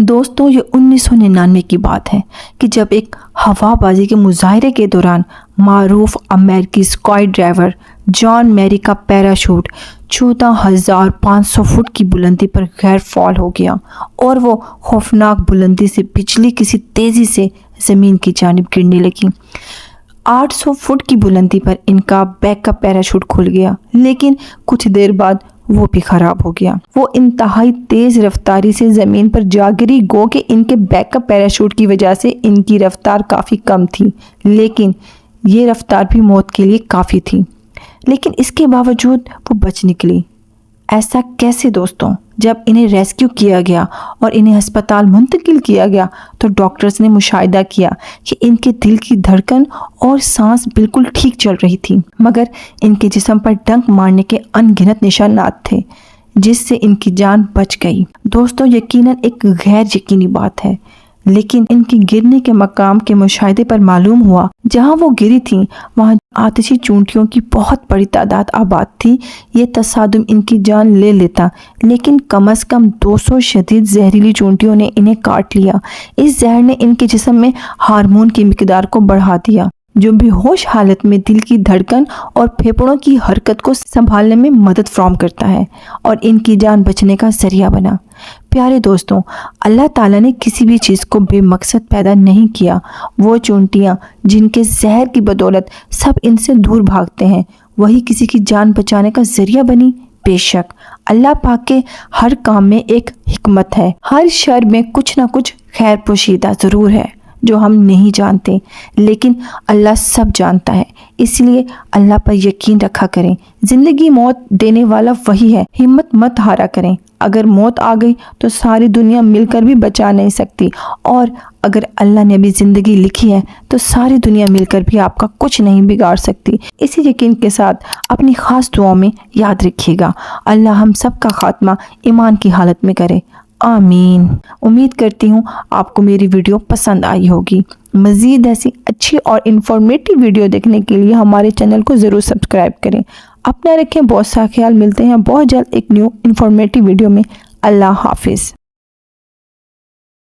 دوستوں یہ 1999 کی بات ہے کہ جب ایک ہوا بازی کے مظاہرے کے دوران معروف امریکی اسکائی ڈرائیور جان میری کا پیراشوٹ 14,500 فٹ کی بلندی پر غیر فعال ہو گیا اور وہ خوفناک بلندی سے بجلی کسی تیزی سے زمین کی جانب گرنے لگی۔ 800 فٹ کی بلندی پر ان کا بیک اپ پیراشوٹ کھل گیا، لیکن کچھ دیر بعد وہ بھی خراب ہو گیا۔ وہ انتہائی تیز رفتاری سے زمین پر جا گری، گو کہ ان کے بیک اپ پیراشوٹ کی وجہ سے ان کی رفتار کافی کم تھی، لیکن یہ رفتار بھی موت کے لیے کافی تھی۔ لیکن اس کے باوجود وہ بچ نکلی۔ ایسا کیسے دوستوں؟ جب انہیں ریسکیو کیا گیا اور انہیں ہسپتال منتقل کیا گیا تو ڈاکٹرز نے مشاہدہ کیا کہ ان کے دل کی دھڑکن اور سانس بالکل ٹھیک چل رہی تھی، مگر ان کے جسم پر ڈنک مارنے کے ان گنت نشانات تھے جس سے ان کی جان بچ گئی۔ دوستوں یقیناً ایک غیر یقینی بات ہے، لیکن ان کی گرنے کے مقام کے مشاہدے پر معلوم ہوا جہاں وہ گری تھیں وہاں آتشی چونٹیوں کی بہت بڑی تعداد آباد تھی۔ یہ تصادم ان کی جان لے لیتا، لیکن کم از کم 200 شدید زہریلی چونٹیوں نے انہیں کاٹ لیا۔ اس زہر نے ان کے جسم میں ہارمون کی مقدار کو بڑھا دیا جو بے ہوش حالت میں دل کی دھڑکن اور پھیپھڑوں کی حرکت کو سنبھالنے میں مدد فراہم کرتا ہے اور ان کی جان بچنے کا ذریعہ بنا۔ پیارے دوستوں، اللہ تعالیٰ نے کسی بھی چیز کو بے مقصد پیدا نہیں کیا۔ وہ چونٹیاں جن کے زہر کی بدولت سب ان سے دور بھاگتے ہیں، وہی کسی کی جان بچانے کا ذریعہ بنی۔ بے شک اللہ پاک کے ہر کام میں ایک حکمت ہے، ہر شر میں کچھ نہ کچھ خیر پوشیدہ ضرور ہے جو ہم نہیں جانتے، لیکن اللہ سب جانتا ہے۔ اس لیے اللہ پر یقین رکھا کریں۔ زندگی موت دینے والا وہی ہے، ہمت مت ہارا کریں۔ اگر موت آ گئی تو ساری دنیا مل کر بھی بچا نہیں سکتی، اور اگر اللہ نے ابھی زندگی لکھی ہے تو ساری دنیا مل کر بھی آپ کا کچھ نہیں بگاڑ سکتی۔ اسی یقین کے ساتھ اپنی خاص دعاؤں میں یاد رکھیے گا، اللہ ہم سب کا خاتمہ ایمان کی حالت میں کرے، آمین۔ امید کرتی ہوں آپ کو میری ویڈیو پسند آئی ہوگی۔ مزید ایسی اچھی اور انفارمیٹیو ویڈیو دیکھنے کے لیے ہمارے چینل کو ضرور سبسکرائب کریں۔ اپنا رکھیں بہت سا خیال، ملتے ہیں بہت جلد ایک نیو انفارمیٹیو ویڈیو میں۔ اللہ حافظ۔